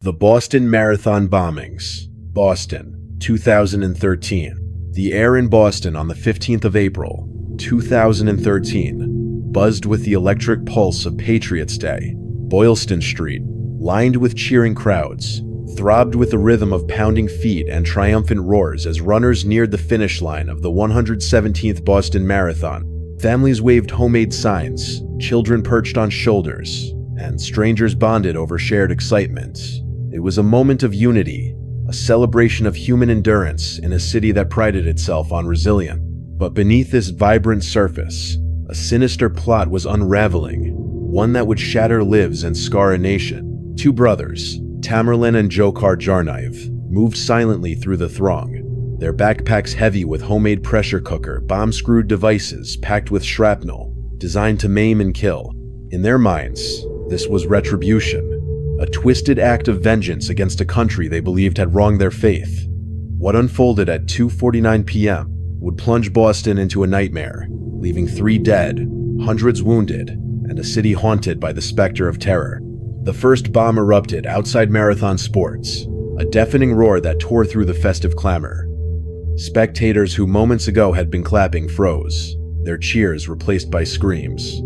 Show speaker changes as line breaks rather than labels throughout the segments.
The Boston Marathon Bombings, Boston, 2013. The air in Boston on the 15th of April, 2013, buzzed with the electric pulse of Patriots Day. Boylston Street, lined with cheering crowds, throbbed with the rhythm of pounding feet and triumphant roars as runners neared the finish line of the 117th Boston Marathon. Families waved homemade signs, children perched on shoulders, and strangers bonded over shared excitement. It was a moment of unity, a celebration of human endurance in a city that prided itself on resilience. But beneath this vibrant surface, a sinister plot was unraveling, one that would shatter lives and scar a nation. Two brothers, Tamerlan and Tsarnaev, moved silently through the throng, their backpacks heavy with homemade pressure cooker, bomb-screwed devices packed with shrapnel, designed to maim and kill. In their minds, this was retribution, a twisted act of vengeance against a country they believed had wronged their faith. What unfolded at 2:49 p.m. would plunge Boston into a nightmare, leaving 3 dead, hundreds wounded, and a city haunted by the specter of terror. The first bomb erupted outside Marathon Sports, a deafening roar that tore through the festive clamor. Spectators who moments ago had been clapping froze, their cheers replaced by screams.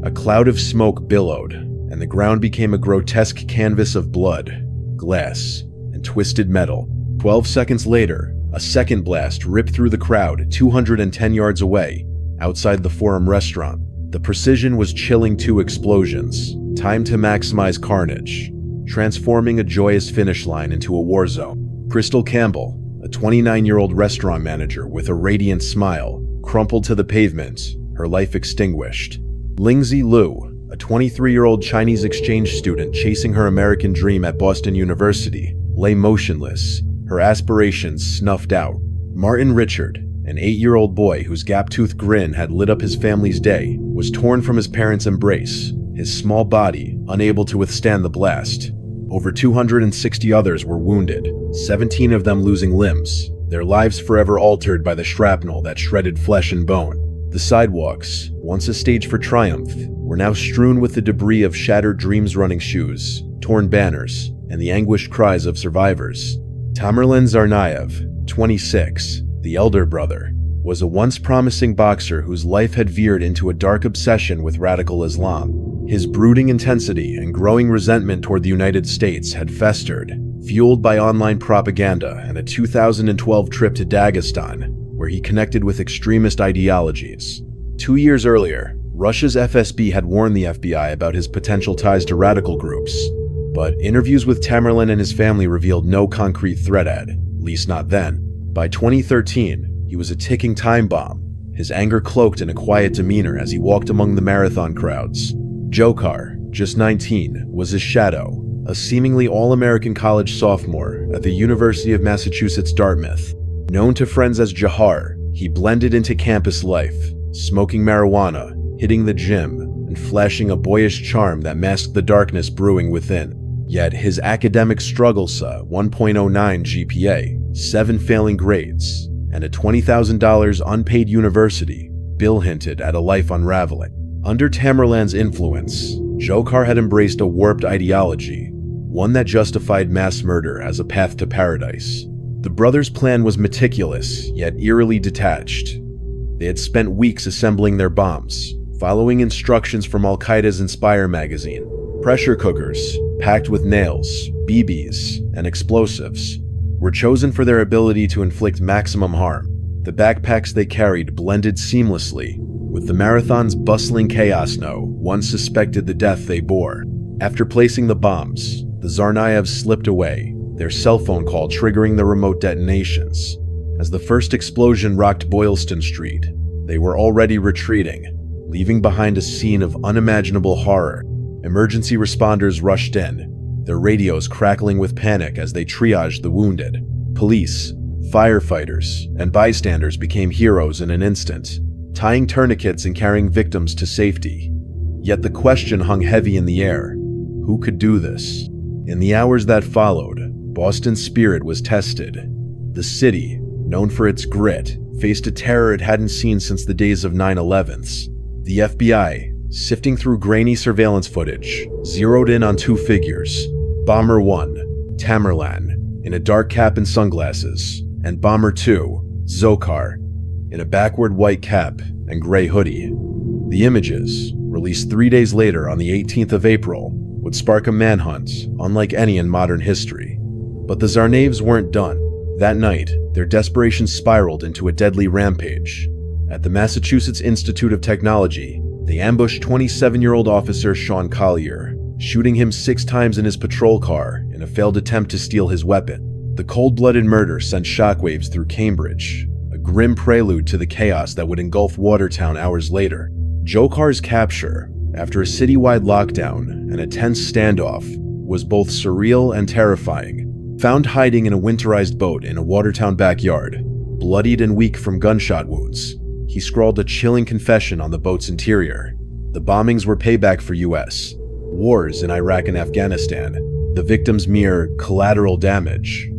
A cloud of smoke billowed, and the ground became a grotesque canvas of blood, glass, and twisted metal. 12 seconds later, a second blast ripped through the crowd 210 yards away, outside the Forum restaurant. The precision was chilling. 2 explosions, timed to maximize carnage, transforming a joyous finish line into a war zone. Crystal Campbell, a 29-year-old restaurant manager with a radiant smile, crumpled to the pavement, her life extinguished. Lingzi Liu, a 23-year-old Chinese exchange student chasing her American dream at Boston University, lay motionless, her aspirations snuffed out. Martin Richard, an 8-year-old boy whose gap-toothed grin had lit up his family's day, was torn from his parents' embrace, his small body unable to withstand the blast. Over 260 others were wounded, 17 of them losing limbs, their lives forever altered by the shrapnel that shredded flesh and bone. The sidewalks, once a stage for triumph, were now strewn with the debris of shattered dreams, running shoes, torn banners, and the anguished cries of survivors. Tamerlan Tsarnaev, 26, the elder brother, was a once promising boxer whose life had veered into a dark obsession with radical Islam. His brooding intensity and growing resentment toward the United States had festered, fueled by online propaganda and a 2012 trip to Dagestan, where he connected with extremist ideologies. 2 years earlier, Russia's FSB had warned the FBI about his potential ties to radical groups, but interviews with Tamerlan and his family revealed no concrete threat, at least not then. By 2013, he was a ticking time bomb, his anger cloaked in a quiet demeanor as he walked among the marathon crowds. Dzhokhar, just 19, was his shadow, a seemingly all-American college sophomore at the University of Massachusetts Dartmouth. Known to friends as Jahar, he blended into campus life, smoking marijuana, hitting the gym, and flashing a boyish charm that masked the darkness brewing within. Yet his academic struggles saw 1.09 GPA, 7 failing grades, and a $20,000 unpaid university. Bill hinted at a life unraveling. Under Tamerlan's influence, Dzhokhar had embraced a warped ideology, one that justified mass murder as a path to paradise. The brothers' plan was meticulous, yet eerily detached. They had spent weeks assembling their bombs, following instructions from Al-Qaeda's Inspire magazine. Pressure cookers, packed with nails, BBs, and explosives, were chosen for their ability to inflict maximum harm. The backpacks they carried blended seamlessly with the marathon's bustling chaos. No one suspected the death they bore. After placing the bombs, the Tsarnaevs slipped away, their cell phone call triggering the remote detonations. As the first explosion rocked Boylston Street, they were already retreating, leaving behind a scene of unimaginable horror. Emergency responders rushed in, their radios crackling with panic as they triaged the wounded. Police, firefighters, and bystanders became heroes in an instant, tying tourniquets and carrying victims to safety. Yet the question hung heavy in the air: who could do this? In the hours that followed, Boston's spirit was tested. The city, known for its grit, faced a terror it hadn't seen since the days of 9/11s. The FBI, sifting through grainy surveillance footage, zeroed in on 2 figures: Bomber 1, Tamerlan, in a dark cap and sunglasses, and Bomber 2, Dzhokhar, in a backward white cap and gray hoodie. The images, released 3 days later on the 18th of April, would spark a manhunt unlike any in modern history. But the Tsarnaevs weren't done. That night, their desperation spiraled into a deadly rampage. At the Massachusetts Institute of Technology, they ambushed 27-year-old officer Sean Collier, shooting him 6 times in his patrol car in a failed attempt to steal his weapon. The cold-blooded murder sent shockwaves through Cambridge, a grim prelude to the chaos that would engulf Watertown hours later. Dzhokhar's capture, after a citywide lockdown and a tense standoff, was both surreal and terrifying. Found hiding in a winterized boat in a Watertown backyard, bloodied and weak from gunshot wounds, he scrawled a chilling confession on the boat's interior. The bombings were payback for US. Wars in Iraq and Afghanistan, the victims mere collateral damage.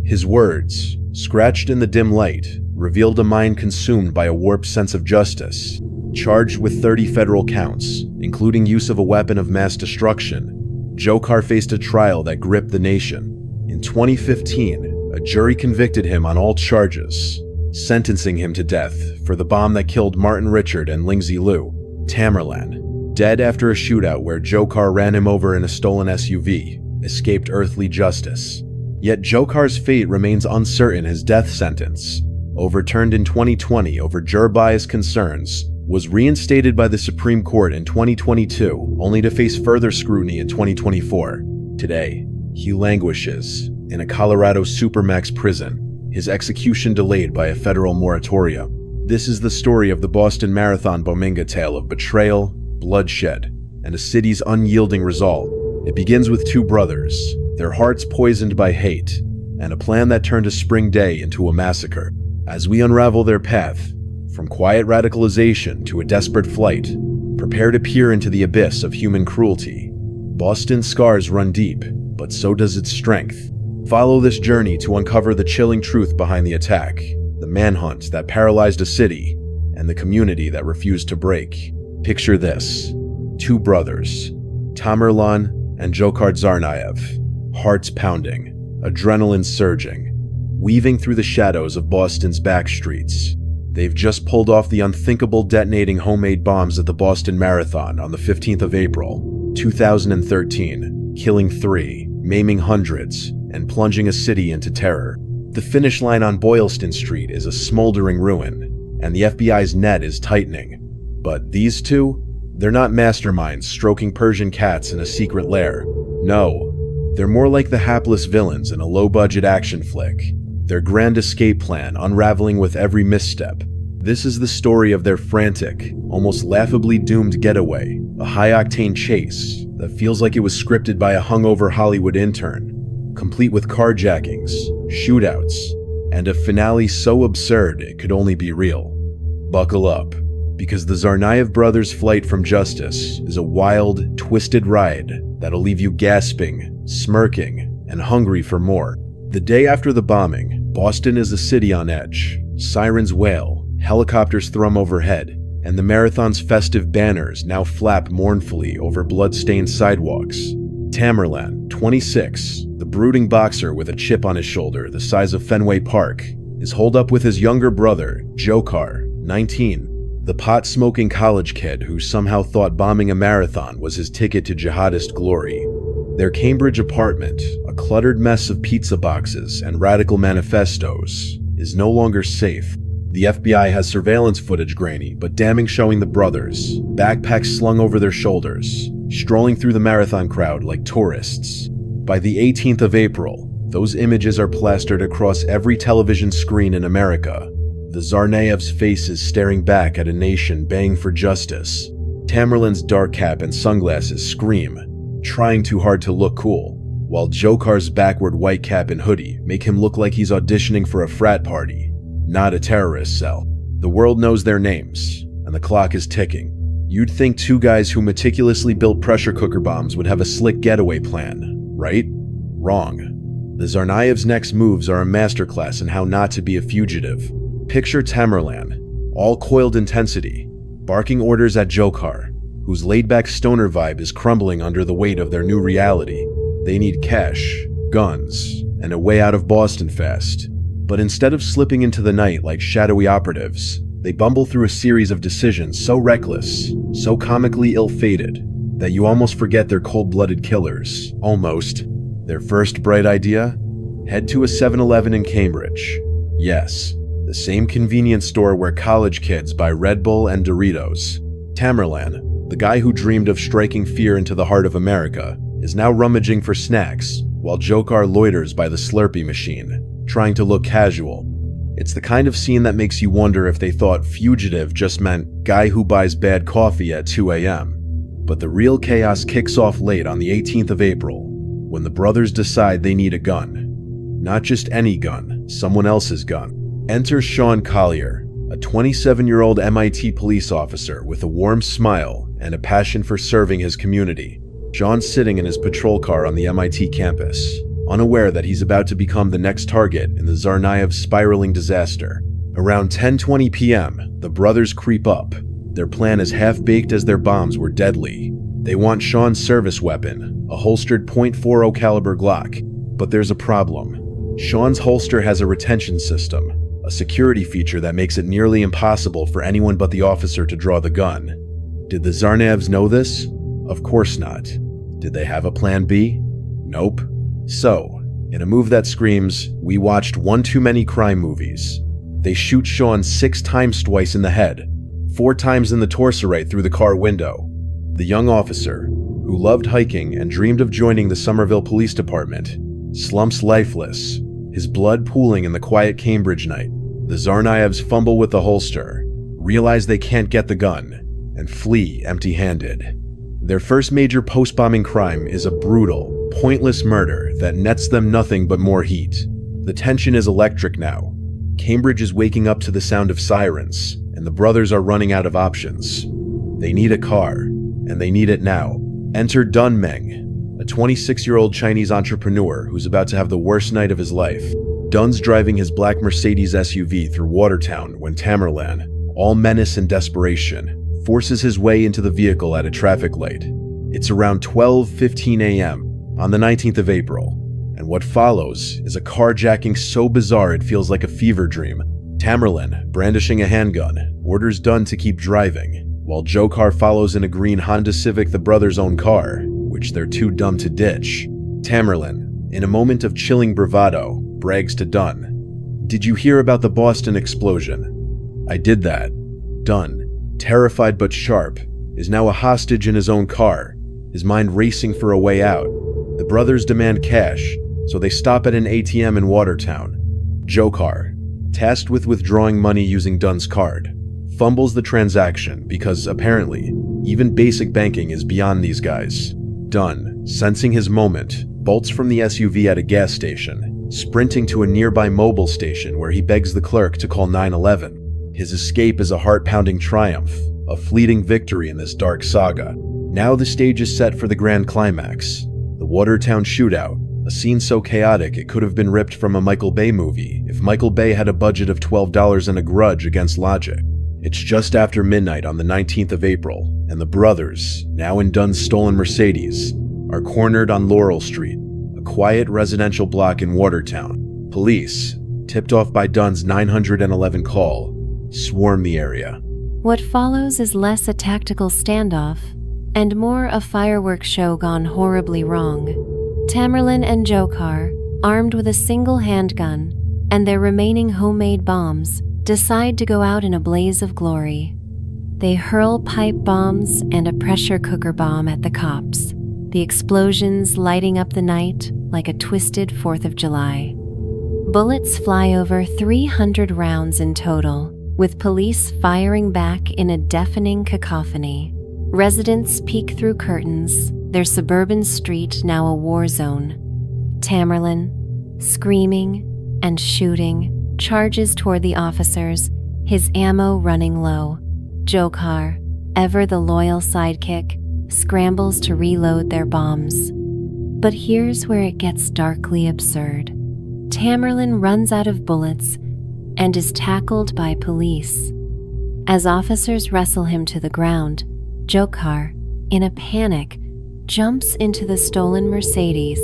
His words, scratched in the dim light, revealed a mind consumed by a warped sense of justice. Charged with 30 federal counts, including use of a weapon of mass destruction, Dzhokhar faced a trial that gripped the nation. In 2015, a jury convicted him on all charges, sentencing him to death for the bomb that killed Martin Richard and Lingzi Liu. Tamerlan, dead after a shootout where Dzhokhar ran him over in a stolen SUV, escaped earthly justice. Yet Dzhokhar's fate remains uncertain. His death sentence, overturned in 2020 over juror bias concerns, was reinstated by the Supreme Court in 2022, only to face further scrutiny in 2024. Today, he languishes in a Colorado supermax prison, his execution delayed by a federal moratorium. This is the story of the Boston Marathon Bominga tale of betrayal, bloodshed, and a city's unyielding resolve. It begins with 2 brothers, their hearts poisoned by hate, and a plan that turned a spring day into a massacre. As we unravel their path, from quiet radicalization to a desperate flight, prepare to peer into the abyss of human cruelty. Boston's scars run deep, but so does its strength. Follow this journey to uncover the chilling truth behind the attack, the manhunt that paralyzed a city, and the community that refused to break. Picture this: 2 brothers, Tamerlan and Dzhokhar Tsarnaev, hearts pounding, adrenaline surging, weaving through the shadows of Boston's back streets. They've just pulled off the unthinkable, detonating homemade bombs at the Boston Marathon on the 15th of April, 2013, killing 3, maiming hundreds, and plunging a city into terror. The finish line on Boylston Street is a smoldering ruin, and the FBI's net is tightening. But these 2, they're not masterminds stroking Persian cats in a secret lair. No, they're more like the hapless villains in a low-budget action flick, their grand escape plan unraveling with every misstep. This is the story of their frantic, almost laughably doomed getaway, a high-octane chase that feels like it was scripted by a hungover Hollywood intern, complete with carjackings, shootouts, and a finale so absurd it could only be real. Buckle up, because the Tsarnaev brothers' flight from justice is a wild, twisted ride that'll leave you gasping, smirking, and hungry for more. The day after the bombing, Boston is a city on edge. Sirens wail, helicopters thrum overhead, and the marathon's festive banners now flap mournfully over blood-stained sidewalks. Tamerlan, 26, the brooding boxer with a chip on his shoulder the size of Fenway Park, is holed up with his younger brother, Dzhokhar, 19, the pot-smoking college kid who somehow thought bombing a marathon was his ticket to jihadist glory. Their Cambridge apartment, a cluttered mess of pizza boxes and radical manifestos, is no longer safe. The FBI has surveillance footage, grainy but damning, showing the brothers, backpacks slung over their shoulders, strolling through the marathon crowd like tourists. By the 18th of April, those images are plastered across every television screen in America. The Tsarnaevs' faces staring back at a nation baying for justice. Tamerlan's dark cap and sunglasses scream, trying too hard to look cool, while Dzhokhar's backward white cap and hoodie make him look like he's auditioning for a frat party, not a terrorist cell. The world knows their names, and the clock is ticking. You'd think 2 guys who meticulously built pressure cooker bombs would have a slick getaway plan, right? Wrong. The Tsarnaevs' next moves are a masterclass in how not to be a fugitive. Picture Tamerlan, all coiled intensity, barking orders at Dzhokhar, whose laid-back stoner vibe is crumbling under the weight of their new reality. They need cash, guns, and a way out of Boston fast. But instead of slipping into the night like shadowy operatives, they bumble through a series of decisions so reckless, so comically ill-fated, that you almost forget they're cold-blooded killers. Almost. Their first bright idea? Head to a 7-Eleven in Cambridge. Yes, the same convenience store where college kids buy Red Bull and Doritos. Tamerlan, the guy who dreamed of striking fear into the heart of America, is now rummaging for snacks, while Dzhokhar loiters by the Slurpee machine, trying to look casual. It's the kind of scene that makes you wonder if they thought fugitive just meant guy who buys bad coffee at 2 a.m. But the real chaos kicks off late on the 18th of April, when the brothers decide they need a gun. Not just any gun, someone else's gun. Enter Sean Collier, a 27-year-old MIT police officer with a warm smile and a passion for serving his community. Sean's sitting in his patrol car on the MIT campus, unaware that he's about to become the next target in the Tsarnaev spiraling disaster. Around 10:20 p.m., the brothers creep up. Their plan as half-baked as their bombs were deadly. They want Sean's service weapon, a holstered .40 caliber Glock. But there's a problem. Sean's holster has a retention system, a security feature that makes it nearly impossible for anyone but the officer to draw the gun. Did the Tsarnaevs know this? Of course not. Did they have a plan B? Nope. So, in a move that screams, we watched one too many crime movies. They shoot Sean 6 times twice in the head, 4 times in the torso right through the car window. The young officer, who loved hiking and dreamed of joining the Somerville Police Department, slumps lifeless, his blood pooling in the quiet Cambridge night. The Tsarnaevs fumble with the holster, realize they can't get the gun, and flee empty-handed. Their first major post-bombing crime is a brutal, pointless murder that nets them nothing but more heat. The tension is electric now. Cambridge is waking up to the sound of sirens, and the brothers are running out of options. They need a car, and they need it now. Enter Dun Meng, a 26-year-old Chinese entrepreneur who's about to have the worst night of his life. Dun's driving his black Mercedes SUV through Watertown when Tamerlan, all menace and desperation, forces his way into the vehicle at a traffic light. It's around 12:15 a.m. on the 19th of April, and what follows is a carjacking so bizarre it feels like a fever dream. Tamerlan, brandishing a handgun, orders Dun to keep driving, while Dzhokhar follows in a green Honda Civic, the brothers' own car, which they're too dumb to ditch. Tamerlan, in a moment of chilling bravado, brags to Dun, "Did you hear about the Boston explosion?" "I did that." Dun, terrified but sharp, is now a hostage in his own car, his mind racing for a way out. The brothers demand cash, so they stop at an ATM in Watertown. Dzhokhar, tasked with withdrawing money using Dun's card, fumbles the transaction because, apparently, even basic banking is beyond these guys. Dun, sensing his moment, bolts from the SUV at a gas station, sprinting to a nearby mobile station where he begs the clerk to call 911. His escape is a heart-pounding triumph, a fleeting victory in this dark saga. Now the stage is set for the grand climax, the Watertown shootout, a scene so chaotic it could have been ripped from a Michael Bay movie if Michael Bay had a budget of $12 and a grudge against logic. It's just after midnight on the 19th of April, and the brothers, now in Dun's stolen Mercedes, are cornered on Laurel Street, a quiet residential block in Watertown. Police, tipped off by Dun's 911 call, swarm the area.
What follows is less a tactical standoff and more a fireworks show gone horribly wrong. Tamerlan and Dzhokhar, armed with a single handgun and their remaining homemade bombs, decide to go out in a blaze of glory. They hurl pipe bombs and a pressure cooker bomb at the cops, the explosions lighting up the night like a twisted 4th of July. Bullets fly over 300 rounds in total, with police firing back in a deafening cacophony. Residents peek through curtains, their suburban street now a war zone. Tamerlan, screaming and shooting, charges toward the officers, his ammo running low. Dzhokhar, ever the loyal sidekick, scrambles to reload their bombs. But here's where it gets darkly absurd. Tamerlan runs out of bullets and is tackled by police. As officers wrestle him to the ground, Dzhokhar, in a panic, jumps into the stolen Mercedes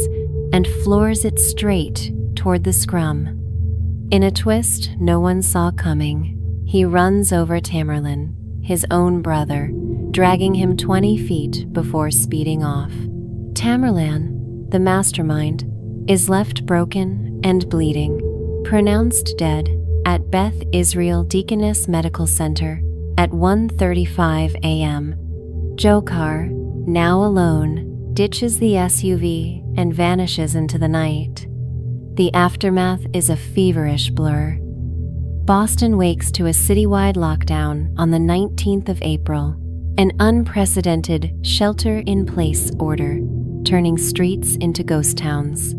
and floors it straight toward the scrum. In a twist no one saw coming, he runs over Tamerlan, his own brother, dragging him 20 feet before speeding off. Tamerlan, the mastermind, is left broken and bleeding, pronounced dead at Beth Israel Deaconess Medical Center at 1:35 a.m. Dzhokhar, now alone, ditches the SUV and vanishes into the night. The aftermath is a feverish blur. Boston wakes to a citywide lockdown on the 19th of April, an unprecedented shelter-in-place order, turning streets into ghost towns.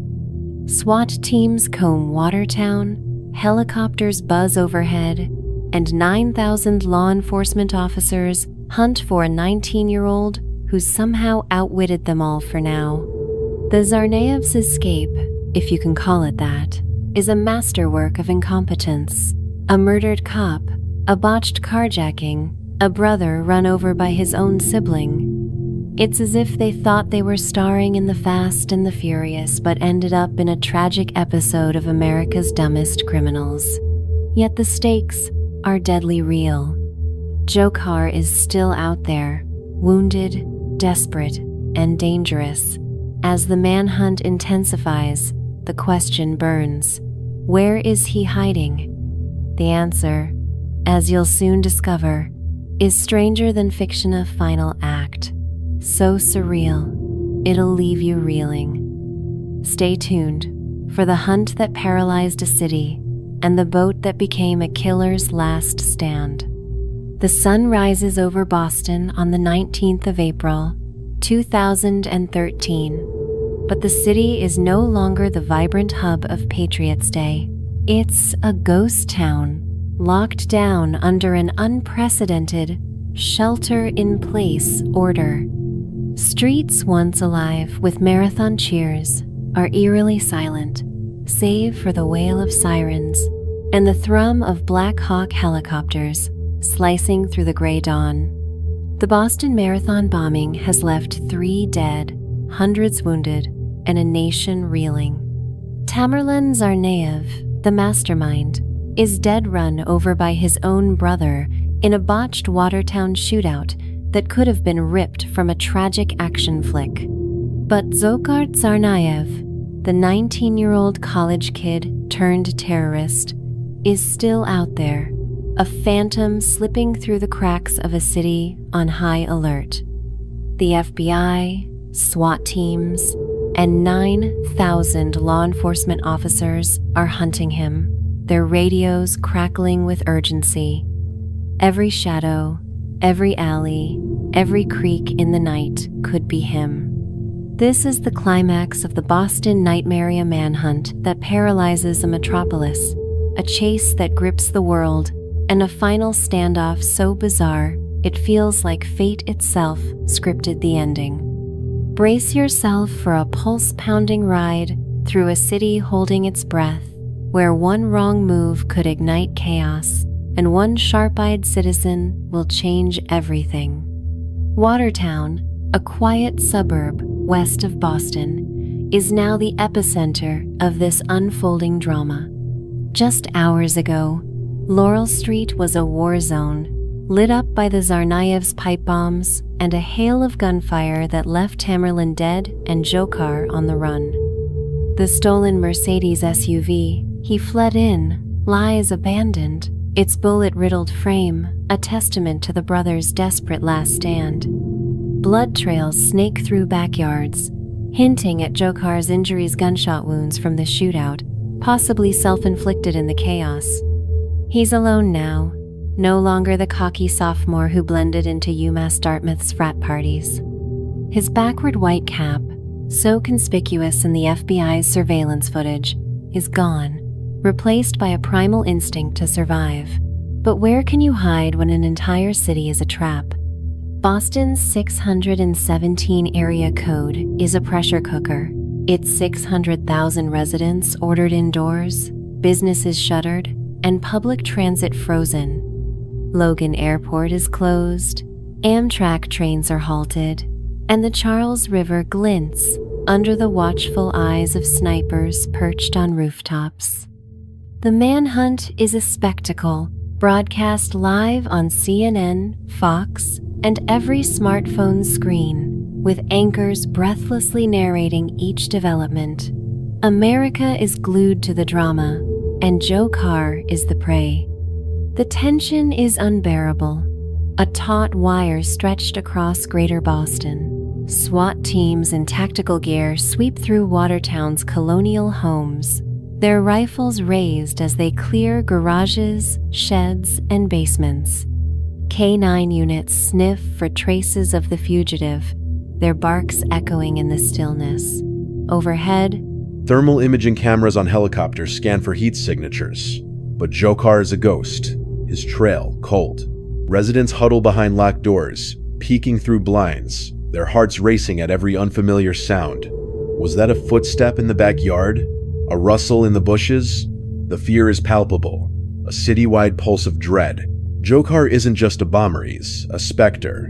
SWAT teams comb Watertown, helicopters buzz overhead, and 9,000 law enforcement officers hunt for a 19-year-old who's somehow outwitted them all for now. The Tsarnaev's escape, if you can call it that, is a masterwork of incompetence. A murdered cop, a botched carjacking, a brother run over by his own sibling. It's as if they thought they were starring in The Fast and the Furious but ended up in a tragic episode of America's Dumbest Criminals. Yet the stakes are deadly real. Dzhokhar is still out there, wounded, desperate, and dangerous. As the manhunt intensifies, the question burns: where is he hiding? The answer, as you'll soon discover, is stranger than fiction of final act. So surreal, it'll leave you reeling. Stay tuned for the hunt that paralyzed a city and the boat that became a killer's last stand. The sun rises over Boston on the 19th of April, 2013, but the city is no longer the vibrant hub of Patriots Day. It's a ghost town, locked down under an unprecedented shelter-in-place order. Streets once alive with marathon cheers are eerily silent, save for the wail of sirens and the thrum of Black Hawk helicopters slicing through the gray dawn. The Boston Marathon bombing has left 3 dead, hundreds wounded, and a nation reeling. Tamerlan Tsarnaev, the mastermind, is dead run over by his own brother in a botched Watertown shootout that could have been ripped from a tragic action flick. But Dzhokhar Tsarnaev, the 19-year-old college kid turned terrorist, is still out there, a phantom slipping through the cracks of a city on high alert. The FBI, SWAT teams, and 9,000 law enforcement officers are hunting him, their radios crackling with urgency. Every shadow, every alley, every creek in the night could be him. This is the climax of the Boston Nightmare manhunt that paralyzes a metropolis, a chase that grips the world, and a final standoff so bizarre it feels like fate itself scripted the ending. Brace yourself for a pulse-pounding ride through a city holding its breath, where one wrong move could ignite chaos, and one sharp-eyed citizen will change everything. Watertown, a quiet suburb west of Boston, is now the epicenter of this unfolding drama. Just hours ago, Laurel Street was a war zone, lit up by the Tsarnaev's pipe bombs and a hail of gunfire that left Tamerlan dead and Dzhokhar on the run. The stolen Mercedes SUV he fled in lies abandoned, its bullet-riddled frame a testament to the brothers' desperate last stand. Blood trails snake through backyards, hinting at Dzhokhar's injuries, gunshot wounds from the shootout, possibly self-inflicted in the chaos. He's alone now, no longer the cocky sophomore who blended into UMass Dartmouth's frat parties. His backward white cap, so conspicuous in the FBI's surveillance footage, is gone, replaced by a primal instinct to survive. But where can you hide when an entire city is a trap? Boston's 617 area code is a pressure cooker. Its 600,000 residents ordered indoors, businesses shuttered, and public transit frozen. Logan Airport is closed, Amtrak trains are halted, and the Charles River glints under the watchful eyes of snipers perched on rooftops. The manhunt is a spectacle, broadcast live on CNN, Fox, and every smartphone screen, with anchors breathlessly narrating each development. America is glued to the drama, and Joe Carr is the prey. The tension is unbearable. A taut wire stretched across Greater Boston. SWAT teams in tactical gear sweep through Watertown's colonial homes, their rifles raised as they clear garages, sheds, and basements. K-9 units sniff for traces of the fugitive, their barks echoing in the stillness. Overhead,
thermal imaging cameras on helicopters scan for heat signatures. But Joe Carr is a ghost, his trail cold. Residents huddle behind locked doors, peeking through blinds, their hearts racing at every unfamiliar sound. Was that a footstep in the backyard? A rustle in the bushes? The fear is palpable, a citywide pulse of dread. Joe Carr isn't just a bomber, he's a specter.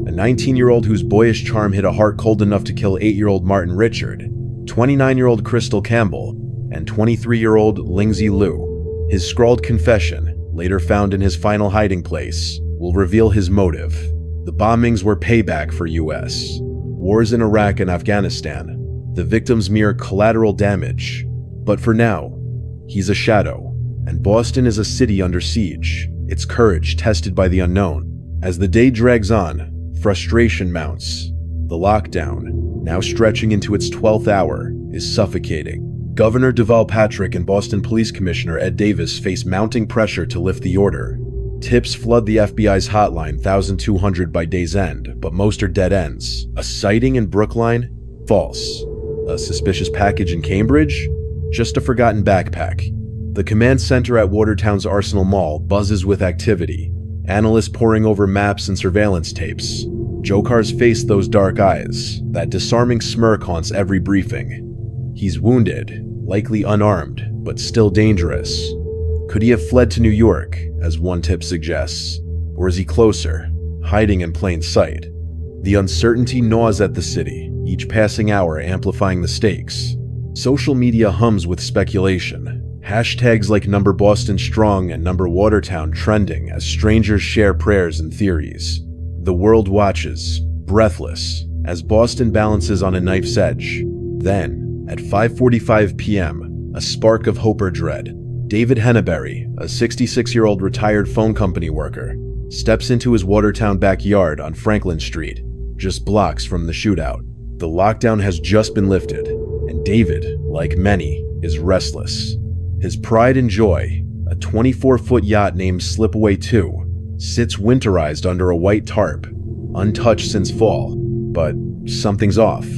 A 19-year-old whose boyish charm hit a heart cold enough to kill 8-year-old Martin Richard, 29-year-old Crystal Campbell, and 23-year-old Lingzi Liu. His scrawled confession, later found in his final hiding place, will reveal his motive. The bombings were payback for US. Wars in Iraq and Afghanistan, the victims mere collateral damage. But for now, he's a shadow, and Boston is a city under siege, its courage tested by the unknown. As the day drags on, frustration mounts. The lockdown, now stretching into its 12th hour, is suffocating. Governor Deval Patrick and Boston Police Commissioner Ed Davis face mounting pressure to lift the order. Tips flood the FBI's hotline 1200 by day's end, but most are dead ends. A sighting in Brookline? False. A suspicious package in Cambridge? Just a forgotten backpack. The command center at Watertown's Arsenal Mall buzzes with activity. Analysts poring over maps and surveillance tapes. Joe Carr's faced those dark eyes. That disarming smirk haunts every briefing. He's wounded, likely unarmed, but still dangerous. Could he have fled to New York, as one tip suggests? Or is he closer, hiding in plain sight? The uncertainty gnaws at the city, each passing hour amplifying the stakes. Social media hums with speculation. Hashtags like #BostonStrong and #Watertown trending as strangers share prayers and theories. The world watches, breathless, as Boston balances on a knife's edge. Then, at 5:45 p.m., a spark of hope or dread. David Henneberry, a 66-year-old retired phone company worker, steps into his Watertown backyard on Franklin Street, just blocks from the shootout. The lockdown has just been lifted, and David, like many, is restless. His pride and joy, a 24-foot yacht named Slipaway 2, sits winterized under a white tarp, untouched since fall, but something's off.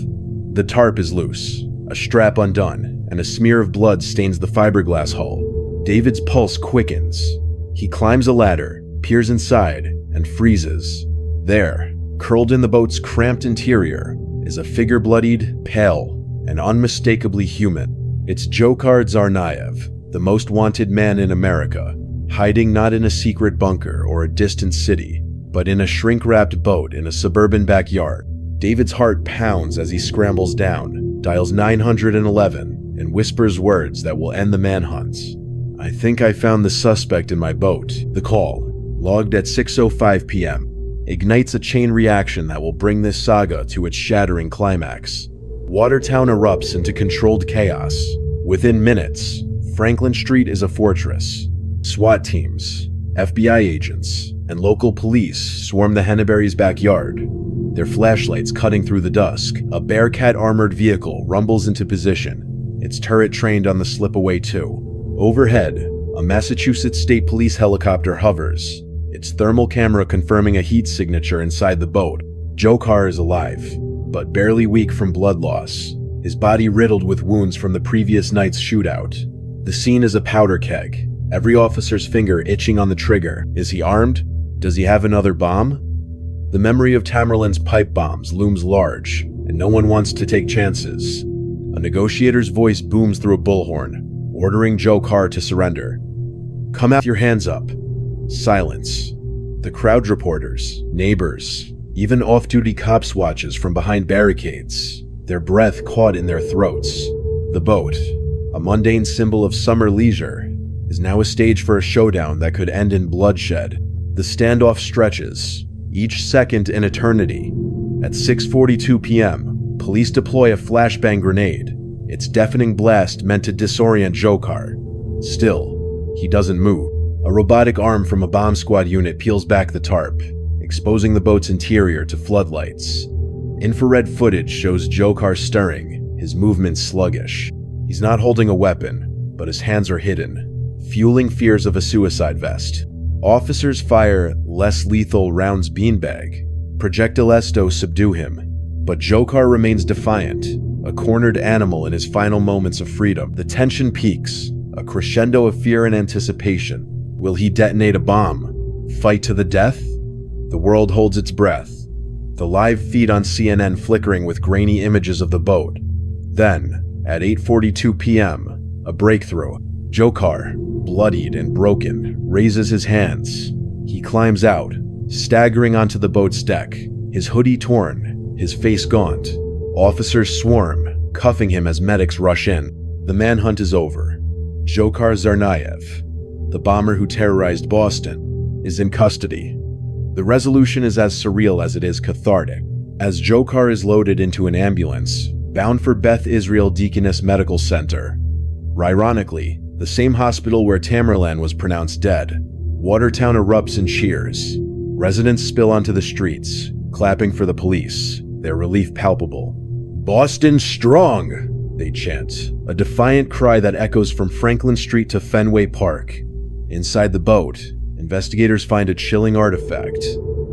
The tarp is loose, a strap undone, and a smear of blood stains the fiberglass hull. David's pulse quickens. He climbs a ladder, peers inside, and freezes. There, curled in the boat's cramped interior, is a figure bloodied, pale, and unmistakably human. It's Joe Carr Tsarnaev, the most wanted man in America, hiding not in a secret bunker or a distant city, but in a shrink-wrapped boat in a suburban backyard. David's heart pounds as he scrambles down, dials 911, and whispers words that will end the manhunt. "I think I found the suspect in my boat." The call, logged at 6:05 p.m., ignites a chain reaction that will bring this saga to its shattering climax. Watertown erupts into controlled chaos. Within minutes, Franklin Street is a fortress. SWAT teams, FBI agents, and local police swarm the Henneberry's backyard. Their flashlights cutting through the dusk, a Bearcat-armored vehicle rumbles into position, its turret trained on the Slipaway 2. Overhead, a Massachusetts State Police helicopter hovers, its thermal camera confirming a heat signature inside the boat. Joe Carr is alive, but barely weak from blood loss, his body riddled with wounds from the previous night's shootout. The scene is a powder keg, every officer's finger itching on the trigger. Is he armed? Does he have another bomb? The memory of Tamerlane's pipe bombs looms large, and no one wants to take chances. A negotiator's voice booms through a bullhorn, ordering Joe Carr to surrender. "Come out, your hands up." Silence. The crowd reporters, neighbors, even off-duty cops watches from behind barricades. their breath caught in their throats. The boat, a mundane symbol of summer leisure, is now a stage for a showdown that could end in bloodshed. The standoff stretches, each second an eternity. At 6:42 p.m., police deploy a flashbang grenade, its deafening blast meant to disorient Dzhokhar. Still, he doesn't move. A robotic arm from a bomb squad unit peels back the tarp, exposing the boat's interior to floodlights. Infrared footage shows Dzhokhar stirring, his movements sluggish. He's not holding a weapon, but his hands are hidden, fueling fears of a suicide vest. Officers fire less lethal rounds beanbag. Projectile Esto subdue him, but Dzhokhar remains defiant, a cornered animal in his final moments of freedom. The tension peaks, a crescendo of fear and anticipation. Will he detonate a bomb? Fight to the death? The world holds its breath, the live feed on CNN flickering with grainy images of the boat. Then, at 8:42 p.m., a breakthrough. Dzhokhar, bloodied and broken, raises his hands. He climbs out, staggering onto the boat's deck, his hoodie torn, his face gaunt. Officers swarm, cuffing him as medics rush in. The manhunt is over. Dzhokhar Tsarnaev, the bomber who terrorized Boston, is in custody. The resolution is as surreal as it is cathartic. As Dzhokhar is loaded into an ambulance, bound for Beth Israel Deaconess Medical Center. Ironically, the same hospital where Tamerlan was pronounced dead. Watertown erupts in cheers. Residents spill onto the streets, clapping for the police, their relief palpable. "Boston strong!" they chant, a defiant cry that echoes from Franklin Street to Fenway Park. Inside the boat, investigators find a chilling artifact,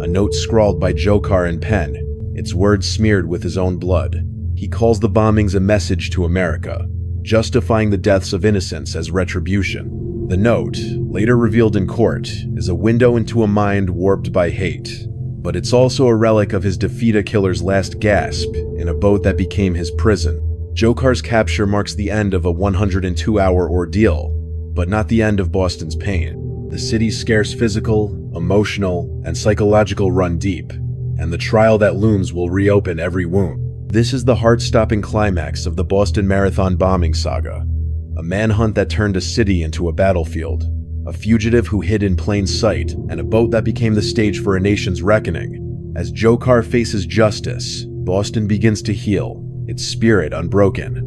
a note scrawled by Dzhokhar in pen, its words smeared with his own blood. He calls the bombings a message to America, justifying the deaths of innocents as retribution. The note, later revealed in court, is a window into a mind warped by hate, but it's also a relic of his defeat killer's last gasp in a boat that became his prison. Dzhokhar's capture marks the end of a 102-hour ordeal, but not the end of Boston's pain. The city's scarce physical, emotional, and psychological run deep, and the trial that looms will reopen every wound. This is the heart-stopping climax of the Boston Marathon bombing saga, a manhunt that turned a city into a battlefield, a fugitive who hid in plain sight, and a boat that became the stage for a nation's reckoning. As Dzhokhar faces justice, Boston begins to heal, its spirit unbroken.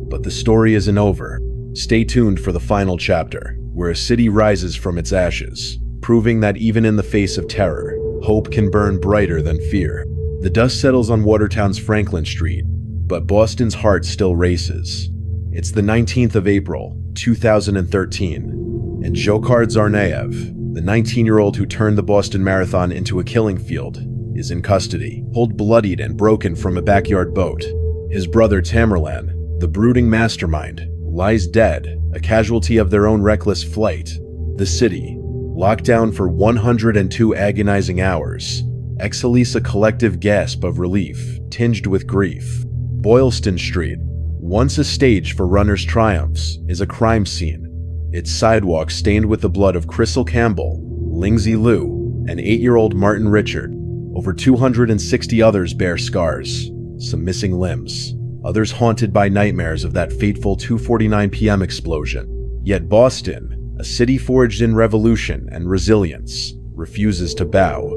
But the story isn't over. Stay tuned for the final chapter, where a city rises from its ashes, proving that even in the face of terror, hope can burn brighter than fear. The dust settles on Watertown's Franklin Street, but Boston's heart still races. It's the 19th of April, 2013, and Dzhokhar Tsarnaev, the 19-year-old who turned the Boston Marathon into a killing field, is in custody, pulled bloodied and broken from a backyard boat. His brother Tamerlan, the brooding mastermind, lies dead, a casualty of their own reckless flight. The city, locked down for 102 agonizing hours, exhales a collective gasp of relief, tinged with grief. Boylston Street, once a stage for runners' triumphs, is a crime scene, its sidewalks stained with the blood of Crystal Campbell, Lindsay Lou, and 8-year-old Martin Richard. Over 260 others bear scars, some missing limbs, others haunted by nightmares of that fateful 2:49 p.m. explosion. Yet Boston, a city forged in revolution and resilience, refuses to bow.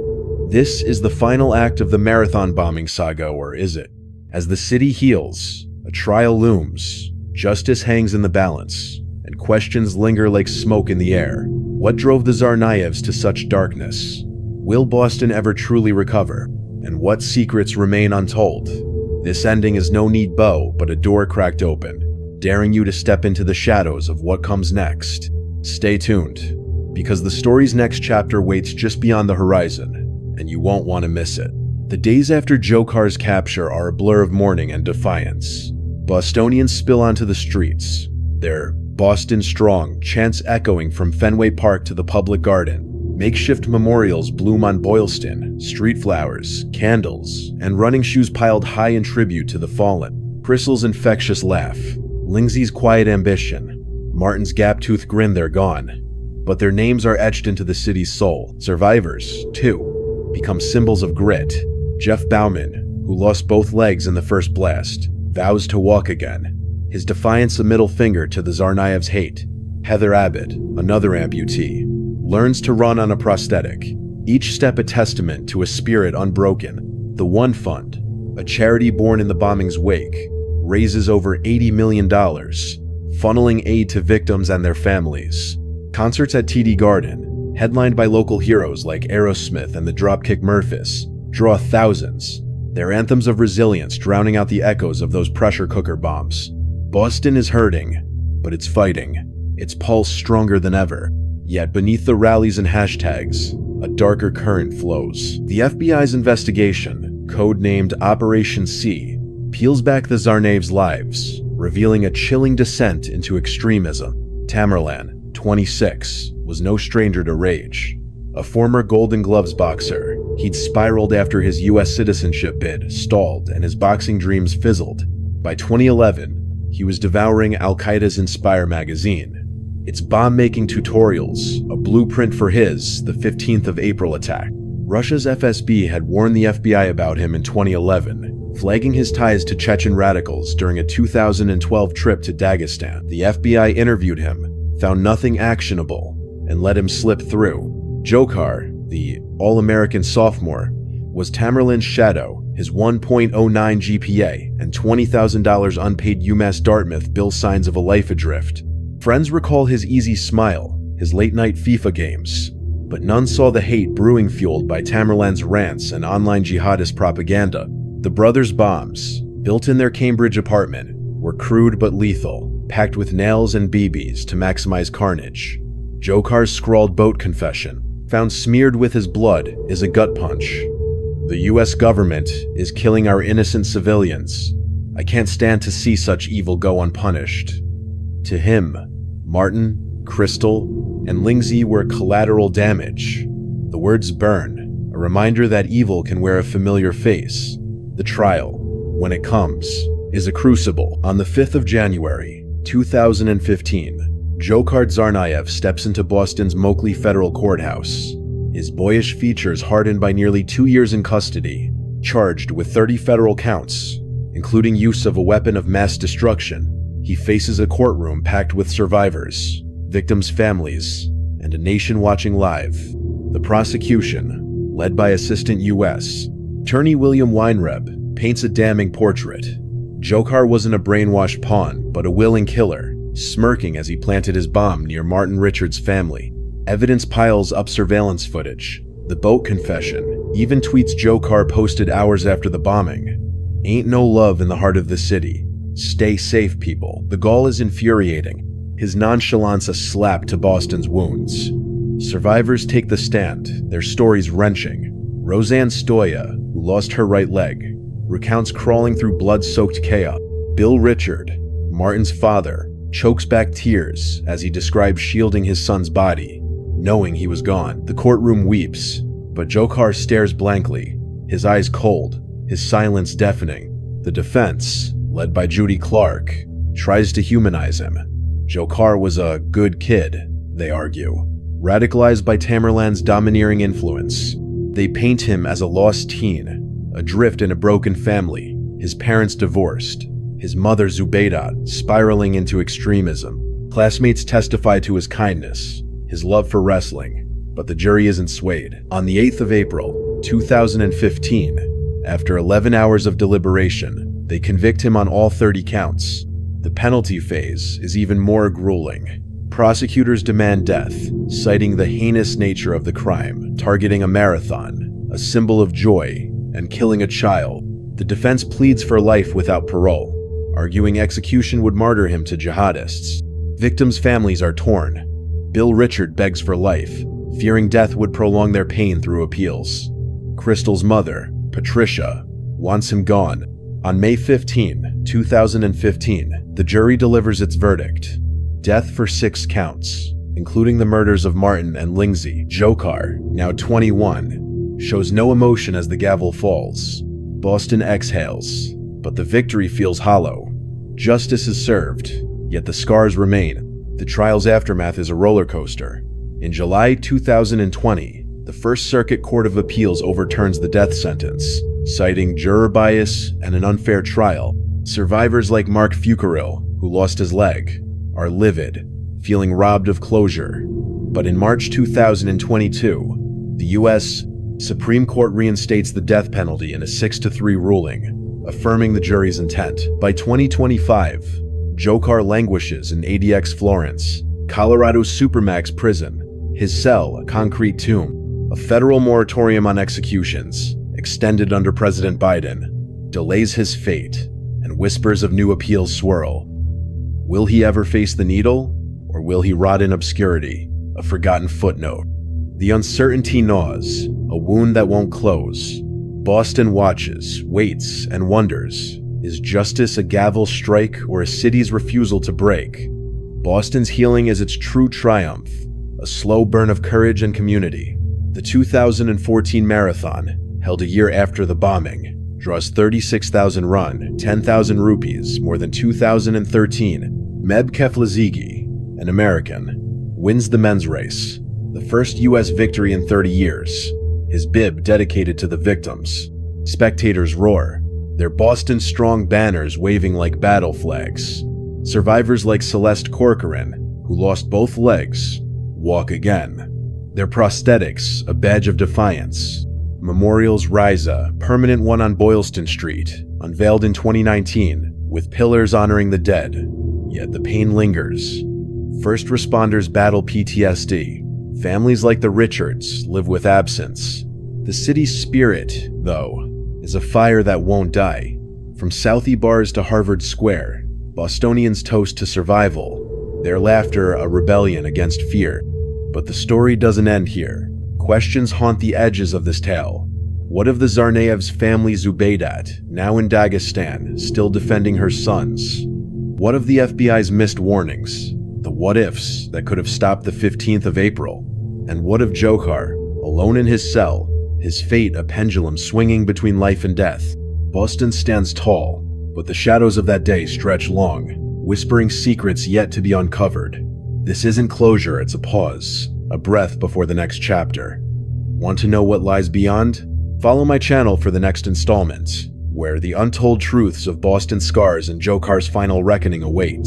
This is the final act of the marathon bombing saga, or is it? As the city heals, a trial looms, justice hangs in the balance, and questions linger like smoke in the air. What drove the Tsarnaevs to such darkness? Will Boston ever truly recover? And what secrets remain untold? This ending is no neat bow, but a door cracked open, daring you to step into the shadows of what comes next. Stay tuned, because the story's next chapter waits just beyond the horizon, and you won't want to miss it. The days after Dzhokhar's capture are a blur of mourning and defiance. Bostonians spill onto the streets, their "Boston Strong" chants echoing from Fenway Park to the Public Garden. Makeshift memorials bloom on Boylston, street flowers, candles, and running shoes piled high in tribute to the fallen. Crystal's infectious laugh, Lindsay's quiet ambition, Martin's gap-toothed grin, they're gone. But their names are etched into the city's soul. Survivors, too, become symbols of grit. Jeff Bauman, who lost both legs in the first blast, vows to walk again, his defiance a middle finger to the Tsarnaev's hate. Heather Abbott, another amputee, learns to run on a prosthetic, each step a testament to a spirit unbroken. The One Fund, a charity born in the bombing's wake, raises over $80 million, funneling aid to victims and their families. Concerts at TD Garden, headlined by local heroes like Aerosmith and the Dropkick Murphys, draw thousands, their anthems of resilience drowning out the echoes of those pressure cooker bombs. Boston is hurting, but it's fighting, its pulse stronger than ever. Yet beneath the rallies and hashtags, a darker current flows. The FBI's investigation, codenamed Operation C, peels back the Tsarnaevs' lives, revealing a chilling descent into extremism. Tamerlan, 26, was no stranger to rage. A former Golden Gloves boxer, he'd spiraled after his U.S. citizenship bid stalled and his boxing dreams fizzled. By 2011, he was devouring Al-Qaeda's Inspire magazine, its bomb-making tutorials, a blueprint for the 15th of April attack. Russia's FSB had warned the FBI about him in 2011, flagging his ties to Chechen radicals during a 2012 trip to Dagestan. The FBI interviewed him, found nothing actionable, and let him slip through. Dzhokhar, the All-American sophomore, was Tamerlan's shadow. His 1.09 GPA and $20,000 unpaid UMass Dartmouth bill signs of a life adrift. Friends recall his easy smile, his late-night FIFA games, but none saw the hate brewing fueled by Tamerlan's rants and online jihadist propaganda. The brothers' bombs, built in their Cambridge apartment, were crude but lethal, packed with nails and BBs to maximize carnage. Dzhokhar's scrawled boat confession, found smeared with his blood, is a gut punch. The US government is killing our innocent civilians. I can't stand to see such evil go unpunished. To him, Martin, Crystal, and Lindsay were collateral damage. The words burn, a reminder that evil can wear a familiar face. The trial, when it comes, is a crucible. On the 5th of January, 2015, Dzhokhar Tsarnaev steps into Boston's Moakley Federal Courthouse, his boyish features hardened by nearly 2 years in custody, charged with 30 federal counts, including use of a weapon of mass destruction. He faces a courtroom packed with survivors, victims' families, and a nation watching live. The prosecution, led by Assistant U.S. Attorney William Weinreb, paints a damning portrait. Dzhokhar wasn't a brainwashed pawn, but a willing killer, smirking as he planted his bomb near Martin Richards' family. Evidence piles up surveillance footage, the boat confession, even tweets Dzhokhar posted hours after the bombing. Ain't no love in the heart of the city. Stay safe, people. The gall is infuriating, his nonchalance a slap to Boston's wounds. Survivors take the stand, their stories wrenching. Roseanne Stoya, who lost her right leg, recounts crawling through blood-soaked chaos. Bill Richard, Martin's father, chokes back tears as he describes shielding his son's body, knowing he was gone. The courtroom weeps, but Dzhokhar stares blankly, his eyes cold, his silence deafening. The defense, led by Judy Clark, tries to humanize him. Dzhokhar was a good kid, they argue, radicalized by Tamerlan's domineering influence. They paint him as a lost teen, adrift in a broken family, his parents divorced, his mother Zubaydah spiraling into extremism. Classmates testify to his kindness, his love for wrestling, but the jury isn't swayed. On the 8th of April, 2015, after 11 hours of deliberation, they convict him on all 30 counts. The penalty phase is even more grueling. Prosecutors demand death, citing the heinous nature of the crime, targeting a marathon, a symbol of joy, and killing a child. The defense pleads for life without parole, arguing execution would martyr him to jihadists. Victims' families are torn. Bill Richard begs for life, fearing death would prolong their pain through appeals. Crystal's mother, Patricia, wants him gone. On May 15, 2015, the jury delivers its verdict. Death for 6 counts, including the murders of Martin and Lindsay. Dzhokhar, now 21, shows no emotion as the gavel falls. Boston exhales, but the victory feels hollow. Justice is served, yet the scars remain. The trial's aftermath is a roller coaster. In July 2020, the First Circuit Court of Appeals overturns the death sentence, citing juror bias and an unfair trial. Survivors like Mark Fucuril, who lost his leg, are livid, feeling robbed of closure. But in March 2022, the U.S. Supreme Court reinstates the death penalty in a 6-3 ruling, affirming the jury's intent. By 2025, Dzhokhar languishes in ADX Florence, Colorado's Supermax prison, his cell a concrete tomb. A federal moratorium on executions, extended under President Biden, delays his fate, and whispers of new appeals swirl. Will he ever face the needle, or will he rot in obscurity, a forgotten footnote? The uncertainty gnaws, a wound that won't close. Boston watches, waits, and wonders. Is justice a gavel strike or a city's refusal to break? Boston's healing is its true triumph, a slow burn of courage and community. The 2014 marathon, held a year after the bombing, draws 36,000 run, 10,000 rupees, more than 2013. Meb Keflezighi, an American, wins the men's race, the first U.S. victory in 30 years, his bib dedicated to the victims. Spectators roar, their Boston Strong banners waving like battle flags. Survivors like Celeste Corcoran, who lost both legs, walk again. Their prosthetics, a badge of defiance. Memorials rise, a permanent one on Boylston Street, unveiled in 2019, with pillars honoring the dead. Yet the pain lingers. First responders battle PTSD. Families like the Richards live with absence. The city's spirit, though, is a fire that won't die. From Southie Bars to Harvard Square, Bostonians toast to survival, their laughter a rebellion against fear. But the story doesn't end here. Questions haunt the edges of this tale. What of the Tsarnaev's family Zubeidat, now in Dagestan, still defending her sons? What of the FBI's missed warnings, the what-ifs that could have stopped the 15th of April? And what of Dzhokhar, alone in his cell, his fate a pendulum swinging between life and death? Boston stands tall, but the shadows of that day stretch long, whispering secrets yet to be uncovered. This isn't closure, it's a pause, a breath before the next chapter. Want to know what lies beyond? Follow my channel for the next installment, where the untold truths of Boston's scars and Dzhokhar's final reckoning await.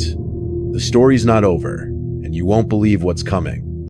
The story's not over, and you won't believe what's coming.